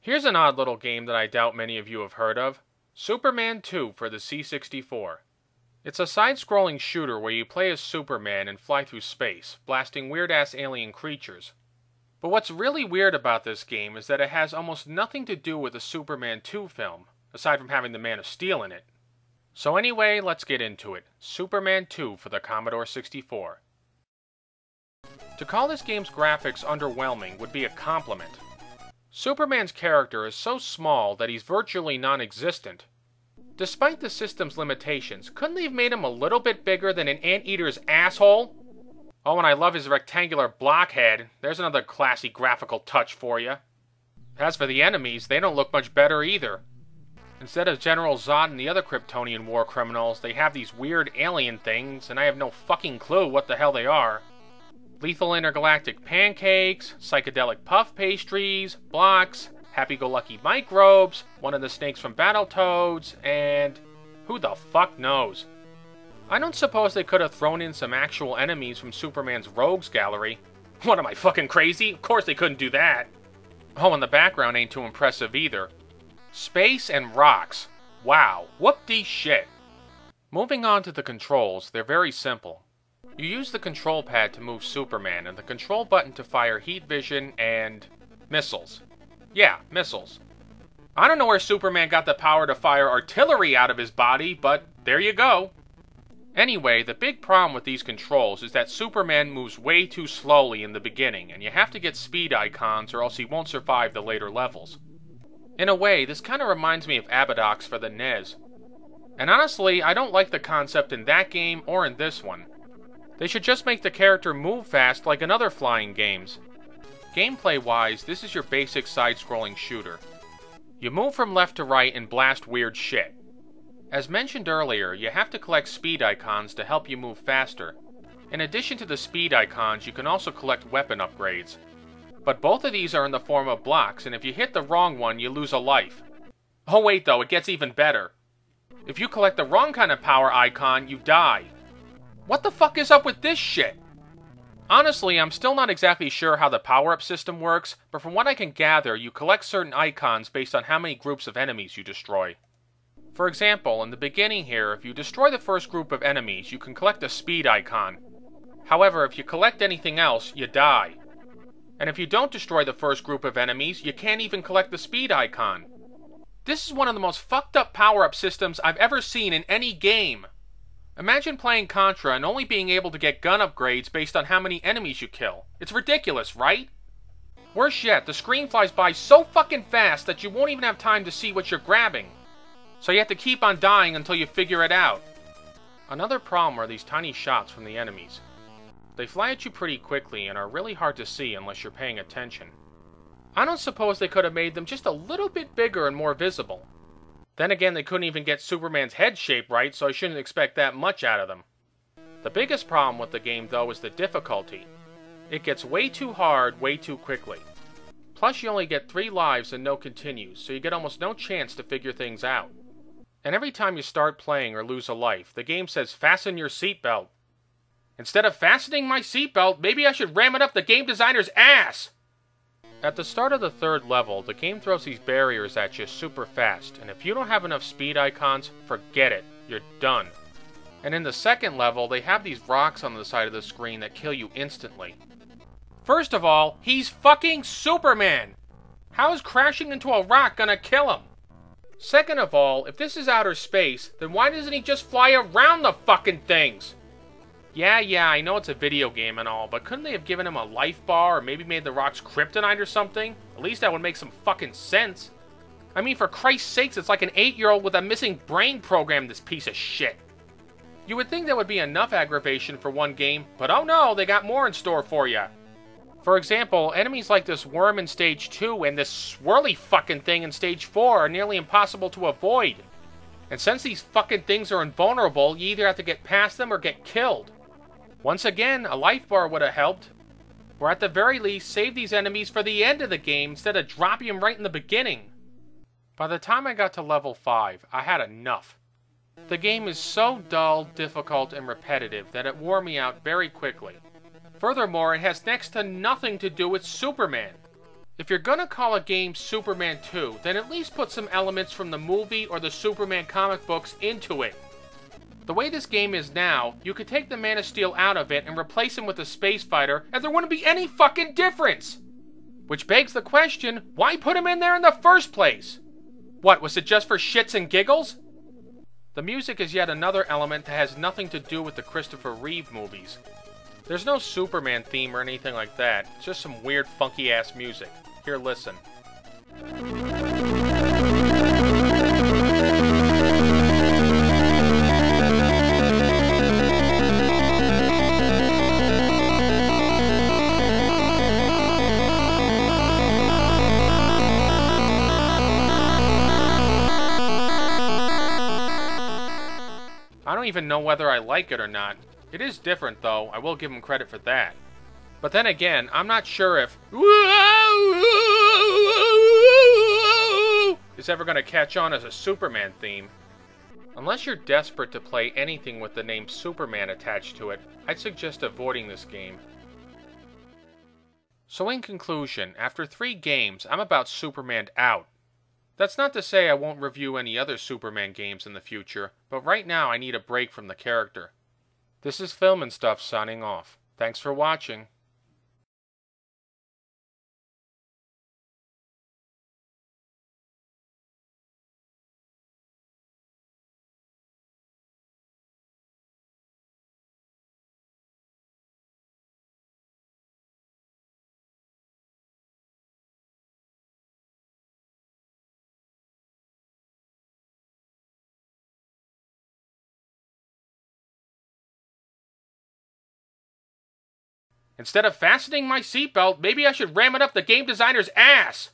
Here's an odd little game that I doubt many of you have heard of. Superman 2 for the C64. It's a side-scrolling shooter where you play as Superman and fly through space, blasting weird-ass alien creatures. But what's really weird about this game is that it has almost nothing to do with the Superman 2 film, aside from having the Man of Steel in it. So anyway, let's get into it. Superman 2 for the Commodore 64. To call this game's graphics underwhelming would be a compliment. Superman's character is so small that he's virtually non-existent. Despite the system's limitations, couldn't they have made him a little bit bigger than an anteater's asshole? Oh, and I love his rectangular blockhead. There's another classy graphical touch for you. As for the enemies, they don't look much better either. Instead of General Zod and the other Kryptonian war criminals, they have these weird alien things, and I have no fucking clue what the hell they are. Lethal intergalactic pancakes, psychedelic puff pastries, blocks, happy-go-lucky microbes, one of the snakes from Battletoads, and who the fuck knows? I don't suppose they could have thrown in some actual enemies from Superman's Rogues Gallery. What, am I fucking crazy? Of course they couldn't do that. Oh, and the background ain't too impressive either. Space and rocks. Wow, whoop-dee shit. Moving on to the controls, they're very simple. You use the control pad to move Superman and the control button to fire heat vision and missiles. Yeah, missiles. I don't know where Superman got the power to fire artillery out of his body, but there you go. Anyway, the big problem with these controls is that Superman moves way too slowly in the beginning, and you have to get speed icons or else he won't survive the later levels. In a way, this kind of reminds me of Abadox for the NES. And honestly, I don't like the concept in that game or in this one. They should just make the character move fast like in other flying games. Gameplay-wise, this is your basic side-scrolling shooter. You move from left to right and blast weird shit. As mentioned earlier, you have to collect speed icons to help you move faster. In addition to the speed icons, you can also collect weapon upgrades. But both of these are in the form of blocks, and if you hit the wrong one, you lose a life. Oh wait though, it gets even better. If you collect the wrong kind of power icon, you die. What the fuck is up with this shit? Honestly, I'm still not exactly sure how the power-up system works, but from what I can gather, you collect certain icons based on how many groups of enemies you destroy. For example, in the beginning here, if you destroy the first group of enemies, you can collect a speed icon. However, if you collect anything else, you die. And if you don't destroy the first group of enemies, you can't even collect the speed icon. This is one of the most fucked up power-up systems I've ever seen in any game. Imagine playing Contra and only being able to get gun upgrades based on how many enemies you kill. It's ridiculous, right? Worse yet, the screen flies by so fucking fast that you won't even have time to see what you're grabbing. So you have to keep on dying until you figure it out. Another problem are these tiny shots from the enemies. They fly at you pretty quickly and are really hard to see unless you're paying attention. I don't suppose they could have made them just a little bit bigger and more visible. Then again, they couldn't even get Superman's head shape right, so I shouldn't expect that much out of them. The biggest problem with the game, though, is the difficulty. It gets way too hard, way too quickly. Plus, you only get 3 lives and no continues, so you get almost no chance to figure things out. And every time you start playing or lose a life, the game says, "Fasten your seatbelt." Instead of fastening my seatbelt, maybe I should ram it up the game designer's ass! At the start of the 3rd level, the game throws these barriers at you super fast, and if you don't have enough speed icons, forget it. You're done. And in the 2nd level, they have these rocks on the side of the screen that kill you instantly. First of all, he's fucking Superman! How is crashing into a rock gonna kill him? Second of all, if this is outer space, then why doesn't he just fly around the fucking things? Yeah, I know it's a video game and all, but couldn't they have given him a life bar or maybe made the rocks kryptonite or something? At least that would make some fucking sense. I mean, for Christ's sakes, it's like an 8-year-old with a missing brain program, this piece of shit. You would think that would be enough aggravation for one game, but oh no, they got more in store for you. For example, enemies like this worm in Stage 2 and this swirly fucking thing in Stage 4 are nearly impossible to avoid. And since these fucking things are invulnerable, you either have to get past them or get killed. Once again, a life bar would have helped. Or at the very least, save these enemies for the end of the game instead of dropping them right in the beginning. By the time I got to level 5, I had enough. The game is so dull, difficult, and repetitive that it wore me out very quickly. Furthermore, it has next to nothing to do with Superman. If you're gonna call a game Superman 2, then at least put some elements from the movie or the Superman comic books into it. The way this game is now, you could take the Man of Steel out of it and replace him with a space fighter, and there wouldn't be any fucking difference! Which begs the question, why put him in there in the first place? What, was it just for shits and giggles? The music is yet another element that has nothing to do with the Christopher Reeve movies. There's no Superman theme or anything like that, it's just some weird funky ass music. Here, listen. I don't even know whether I like it or not. It is different though, I will give him credit for that. But then again, I'm not sure if is ever going to catch on as a Superman theme. Unless you're desperate to play anything with the name Superman attached to it, I'd suggest avoiding this game. So in conclusion, after 3 games, I'm about Superman'd out. That's not to say I won't review any other Superman games in the future, but right now I need a break from the character. This is Film and Stuff signing off. Thanks for watching. Instead of fastening my seatbelt, maybe I should ram it up the game designer's ass!